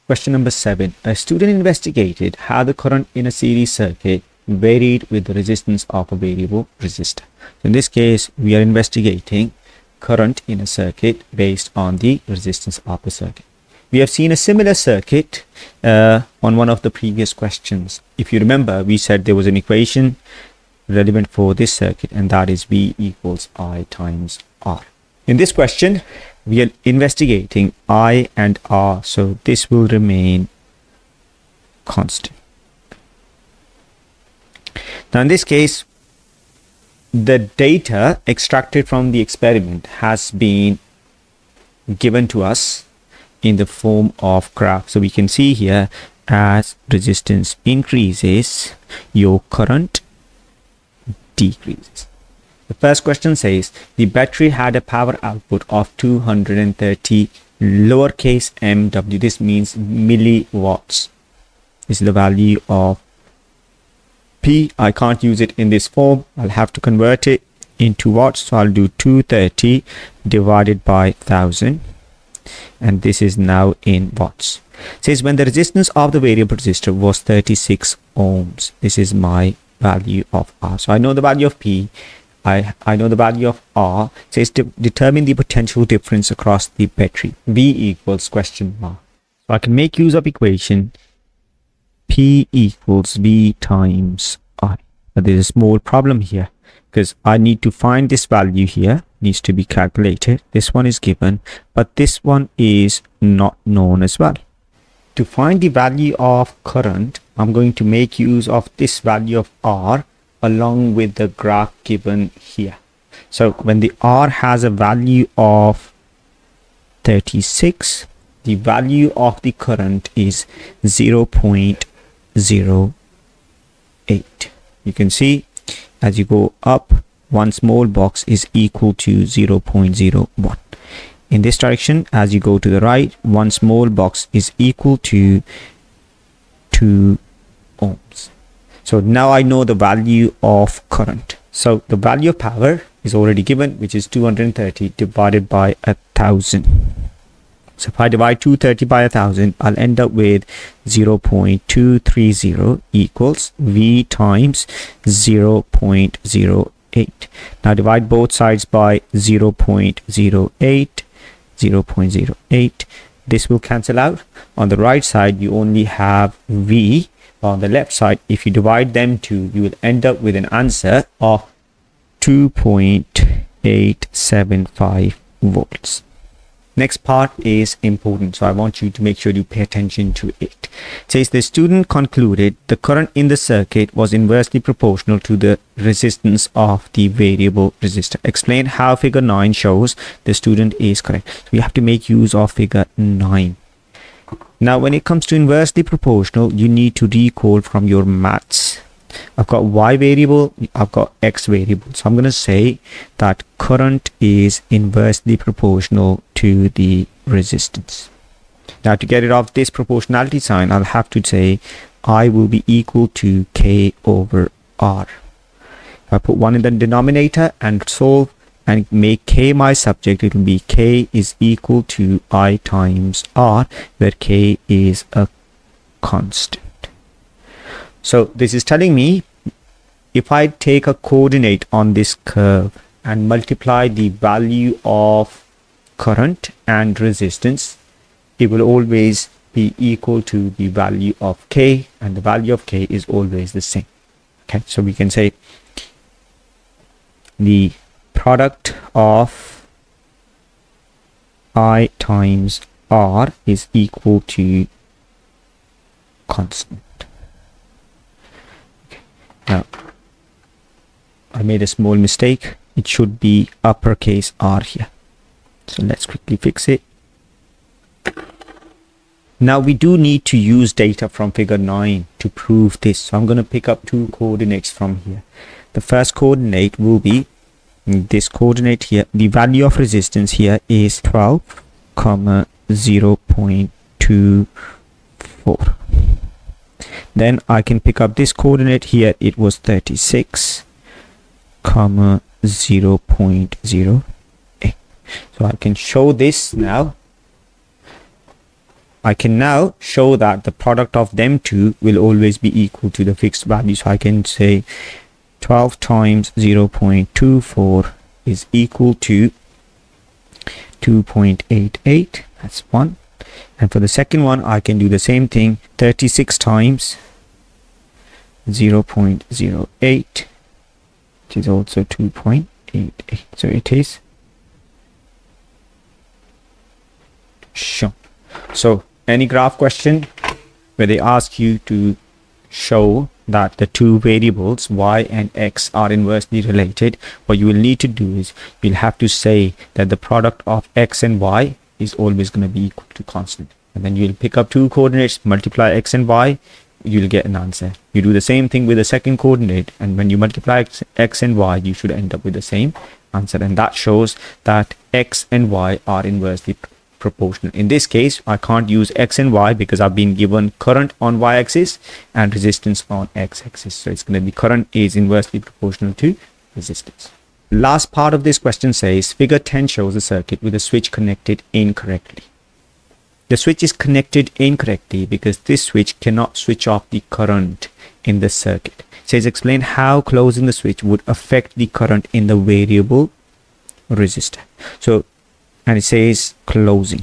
Question number 7. A student investigated how the current in a series circuit varied with the resistance of a variable resistor. So in this case, we are investigating current in a circuit based on the resistance of the circuit. We have seen a similar circuit on one of the previous questions. If you remember, we said there was an equation relevant for this circuit, and that is V equals I times R. In this question, we are investigating I and R, so this will remain constant. Now in this case, the data extracted from the experiment has been given to us in the form of graph. So we can see here, as resistance increases, your current decreases. The first question says the battery had a power output of 230 lowercase mW. This means milliwatts. This is the value of P. I can't use it in this form. I'll have to convert it into watts. So I'll do 230 divided by 1000. And this is now in watts. It says when the resistance of the variable resistor was 36 ohms. This is my value of R. So I know the value of P. I know the value of R. It says to determine the potential difference across the battery. V equals question mark. So I can make use of equation P equals V times I. But there's a small problem here because I need to find this value here. Needs to be calculated. This one is given, but this one is not known as well. To find the value of current, I'm going to make use of this value of R along with the graph given here. So when the R has a value of 36, the value of the current is 0.08. You can see as you go up, one small box is equal to 0.01. In this direction, as you go to the right, one small box is equal to 2 ohms. So now I know the value of current. So the value of power is already given, which is 230 divided by 1000. So if I divide 230 by 1000, I'll end up with 0.230 equals V times 0.08. Now divide both sides by 0.08. 0.08. This will cancel out. On the right side, you only have V. On the left side, if you divide them two, you will end up with an answer of 2.875 volts. Next part is important, so I want you to make sure you pay attention to it. It says the student concluded the current in the circuit was inversely proportional to the resistance of the variable resistor. Explain how figure 9 shows the student is correct. So we have to make use of figure 9. Now when it comes to inversely proportional, you need to recall from your maths. I've got Y variable, I've got X variable. So I'm going to say that current is inversely proportional to the resistance. Now to get rid of this proportionality sign, I'll have to say I will be equal to K over R. If I put 1 in the denominator and solve and make K my subject, it will be K is equal to I times R, where K is a constant. So this is telling me if I take a coordinate on this curve and multiply the value of current and resistance, it will always be equal to the value of K, and the value of K is always the same. Okay, so we can say the product of I times R is equal to constant. Now, I made a small mistake. It should be uppercase R here. So let's quickly fix it. Now we do need to use data from figure 9 to prove this. So I'm going to pick up 2 coordinates from here. The first coordinate will be this coordinate here. The value of resistance here is 12, 0.24. Then I can pick up this coordinate here. It was 36, 0.08. So I can show this now. I can now show that the product of them two will always be equal to the fixed value. So I can say 12 times 0.24 is equal to 2.88. That's one. And for the second one, I can do the same thing. 36 times 0.08, which is also 2.88. So it is shown. So any graph question where they ask you to show that the two variables y and x are inversely related, what you will need to do is you'll have to say that the product of x and y is always going to be equal to constant, and then you'll pick up two coordinates, multiply x and y, you'll get an answer. You do the same thing with the second coordinate, and when you multiply x and y, you should end up with the same answer, and that shows that x and y are inversely proportional. In this case, I can't use x and y because I've been given current on y-axis and resistance on x-axis. So it's going to be current is inversely proportional to resistance. Last part of this question says figure 10 shows a circuit with a switch connected incorrectly. The switch is connected incorrectly because this switch cannot switch off the current in the circuit. It says explain how closing the switch would affect the current in the variable resistor. And it says closing.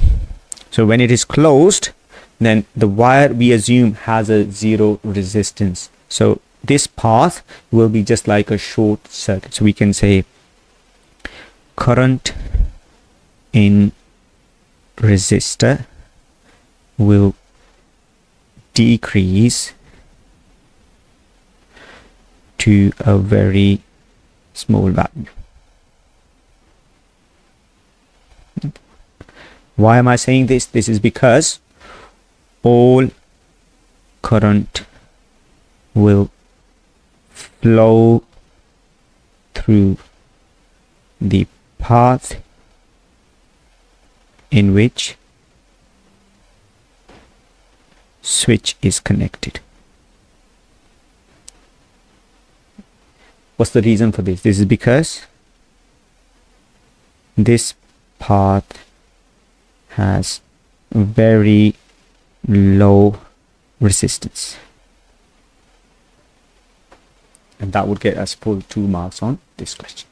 So when it is closed, then the wire we assume has a zero resistance. So this path will be just like a short circuit. So we can say current in resistor will decrease to a very small value. Why am I saying this? This is because all current will flow through the path in which switch is connected. What's the reason for this? This is because this path has very low resistance, and that would get us full 2 marks on this question.